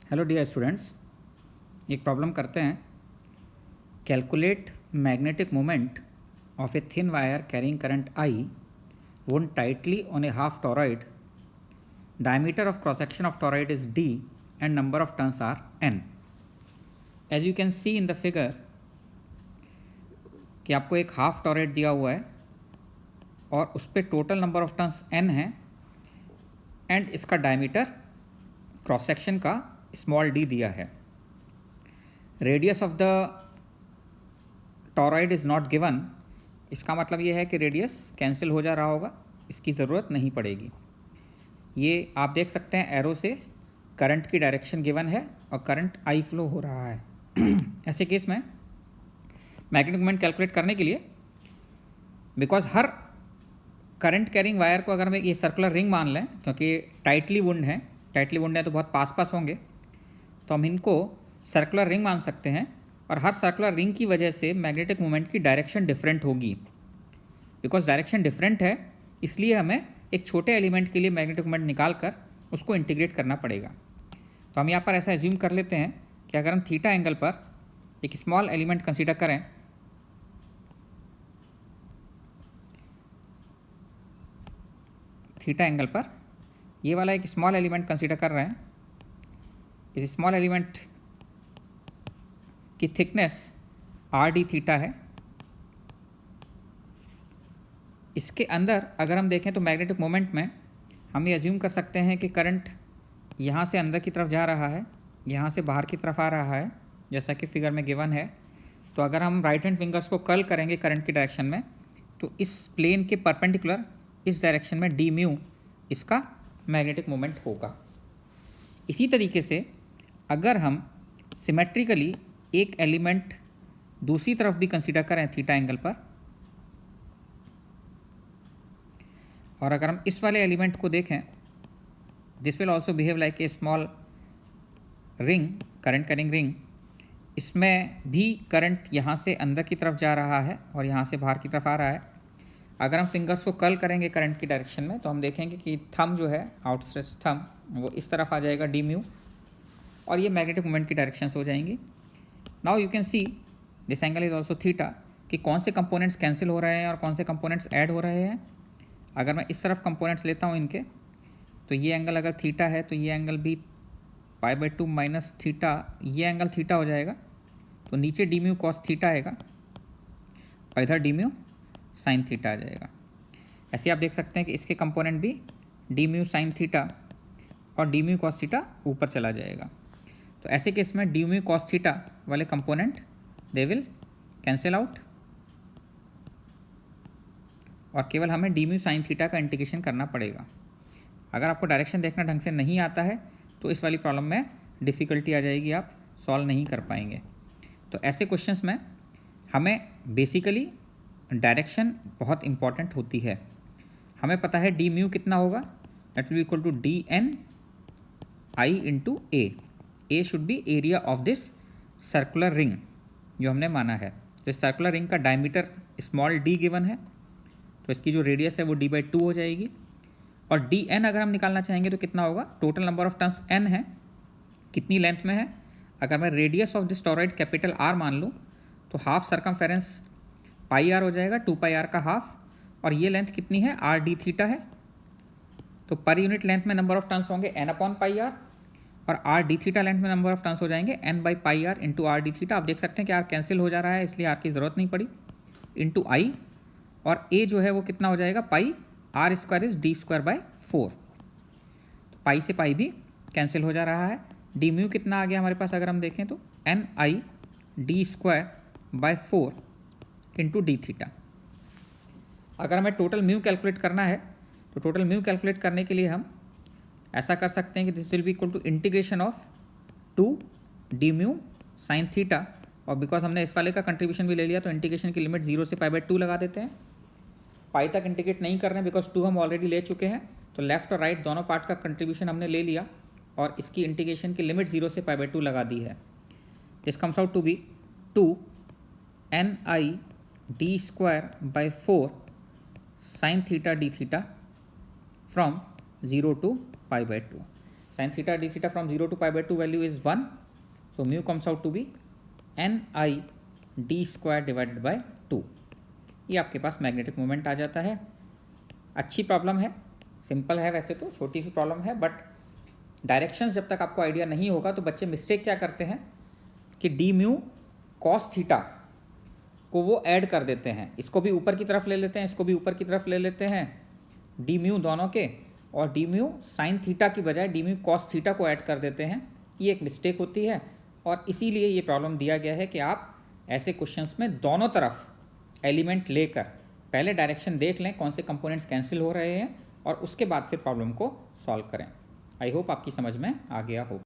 Hello dear students, एक problem करते हैं। Calculate magnetic moment of a thin wire carrying current I wound tightly on a half toroid. Diameter of cross section of toroid is d and number of turns are n. As you can see in the figure कि आपको एक half torrid दिया हुआ है और उस पर total number of turns n है एंड इसका डायमीटर क्रॉस सेक्शन का स्मॉल d दिया है। Radius of the torrid is not given, इसका मतलब ये है कि रेडियस कैंसिल हो जा रहा होगा, इसकी ज़रूरत नहीं पड़ेगी। ये आप देख सकते हैं एरो से करंट की डायरेक्शन गिवन है और करंट आई फ्लो हो रहा है। ऐसे केस में मैग्नेटिक मोमेंट कैलकुलेट करने के लिए, because her current carrying wire को अगर मैं ये सर्कुलर रिंग मान लें, क्योंकि टाइटली वुंड है तो बहुत पास पास होंगे, तो हम इनको सर्कुलर रिंग मान सकते हैं। और हर सर्कुलर रिंग की वजह से मैग्नेटिक मोमेंट की डायरेक्शन डिफरेंट होगी। बिकॉज डायरेक्शन डिफरेंट है, इसलिए हमें एक छोटे एलिमेंट के लिए मैग्नेटिक मोमेंट निकाल कर उसको इंटीग्रेट करना पड़ेगा। तो हम यहाँ पर ऐसा एज्यूम कर लेते हैं कि अगर हम थीटा एंगल पर एक स्मॉल एलिमेंट कंसीडर करें, थीटा एंगल पर ये वाला एक स्मॉल एलिमेंट कंसीडर कर रहे हैं। इस स्मॉल एलिमेंट की थिकनेस आर डी थीटा है। इसके अंदर अगर हम देखें तो मैग्नेटिक मोमेंट में हम ये अज्यूम कर सकते हैं कि करंट यहाँ से अंदर की तरफ जा रहा है, यहाँ से बाहर की तरफ आ रहा है, जैसा कि फिगर में गिवन है। तो अगर हम राइट हैंड फिंगर्स को कर्ल करेंगे करंट की डायरेक्शन में, तो इस प्लेन के परपेंडिकुलर इस डायरेक्शन में डी म्यू इसका मैग्नेटिक मोमेंट होगा। इसी तरीके से अगर हम सिमेट्रिकली एक एलिमेंट दूसरी तरफ भी कंसीडर करें थीटा एंगल पर, और अगर हम इस वाले एलिमेंट को देखें, this will also behave like a small ring, current carrying ring. इसमें भी करंट यहाँ से अंदर की तरफ जा रहा है और यहाँ से बाहर की तरफ आ रहा है। अगर हम फिंगर्स को कर्ल करेंगे करंट की डायरेक्शन में, तो हम देखेंगे कि थंब जो है, आउटस्ट्रेच थंब, वो इस तरफ आ जाएगा डी म्यू, और ये मैग्नेटिक मोमेंट की डायरेक्शंस हो जाएंगी। Now you can see this angle is also theta, कि कौन से कंपोनेंट्स कैंसिल हो रहे हैं और कौन से कंपोनेंट्स ऐड हो रहे हैं। अगर मैं इस तरफ कंपोनेंट्स लेता हूँ इनके, तो ये एंगल अगर थीटा है तो ये एंगल भी π/2 माइनस थीटा, ये एंगल थीटा हो जाएगा। तो नीचे डी म्यू कॉस थीटा आएगा और इधर डी म्यू साइन थीटा आ जाएगा। ऐसे आप देख सकते हैं कि इसके कंपोनेंट भी डी म्यू साइन थीटा और डी म्यू कॉस थीटा ऊपर चला जाएगा। तो ऐसे केस में डी म्यू कॉस थीटा वाले component they will cancel out और केवल हमें डी म्यू साइन थीटा का इंटीग्रेशन करना पड़ेगा। अगर आपको डायरेक्शन देखना ढंग से नहीं आता है तो इस वाली प्रॉब्लम में डिफ़िकल्टी आ जाएगी, आप सॉल्व नहीं कर पाएंगे। तो ऐसे क्वेश्चंस में हमें बेसिकली डायरेक्शन बहुत इंपॉर्टेंट होती है। हमें पता है डी म्यू कितना होगा, that will equal to d n i into a should be area of this circular ring जो हमने माना है। तो इस सर्कुलर रिंग का डायमीटर स्मॉल डी गिवन है, तो इसकी जो रेडियस है वो d/2 हो जाएगी। और डी एन अगर हम निकालना चाहेंगे तो कितना होगा, total number of turns n है, कितनी लेंथ में है। अगर मैं radius of this torrid capital R मान लूँ तो हाफ सर्कमफेरेंस πr हो जाएगा, 2πr का हाफ, और ये लेंथ कितनी है, r d थीटा है। तो पर यूनिट लेंथ में नंबर ऑफ टर्न्स होंगे n/πr, और r d थीटा लेंथ में नंबर ऑफ टर्न्स हो जाएंगे n/πr into r d theta. आप देख सकते हैं कि r कैंसिल हो जा रहा है, इसलिए r की ज़रूरत नहीं पड़ी, इंटू आई, और a जो है वो कितना हो जाएगा, पाई r स्क्वायर इज d²/4। तो पाई से पाई भी कैंसिल हो जा रहा है। डी म्यू कितना आ गया हमारे पास, अगर हम देखें तो ni/d² इंटू डी थीटा। अगर हमें टोटल म्यू कैलकुलेट करना है तो टोटल म्यू कैलकुलेट करने के लिए हम ऐसा कर सकते हैं कि this will be equal to integration of 2 d mu sine theta, और बिकॉज हमने इस वाले का कंट्रीब्यूशन भी ले लिया तो इंटीग्रेशन की लिमिट 0 से π/2 लगा देते हैं। पाई तक इंटीग्रेट नहीं कर रहे हैं बिकॉज 2 हम ऑलरेडी ले चुके हैं, तो लेफ्ट और राइट दोनों पार्ट का कंट्रीब्यूशन हमने ले लिया और इसकी इंटीग्रेशन की लिमिट 0 से π/2 लगा दी है। This comes out to be 2 ni/d² sin theta d theta from 0 to π/2। sin theta d theta from 0 to pi by 2 value is 1. So mu comes out to be ni d square divided by 2. ये आपके पास magnetic moment आ जाता है। अच्छी problem है, simple है, वैसे तो छोटी सी प्रॉब्लम है, बट डायरेक्शंस जब तक आपको आइडिया नहीं होगा तो बच्चे मिस्टेक क्या करते हैं कि डी म्यू कॉस थीटा को वो ऐड कर देते हैं, इसको भी ऊपर की तरफ ले लेते हैं, इसको भी ऊपर की तरफ ले लेते हैं, डी म्यू दोनों के, और डी म्यू साइन थीटा की बजाय डी म्यू कॉस थीटा को ऐड कर देते हैं। ये एक मिस्टेक होती है और इसीलिए ये प्रॉब्लम दिया गया है कि आप ऐसे क्वेश्चंस में दोनों तरफ एलिमेंट लेकर पहले डायरेक्शन देख लें कौन से कंपोनेंट्स कैंसिल हो रहे हैं और उसके बाद फिर प्रॉब्लम को सॉल्व करें। आई होप आपकी समझ में आ गया हो।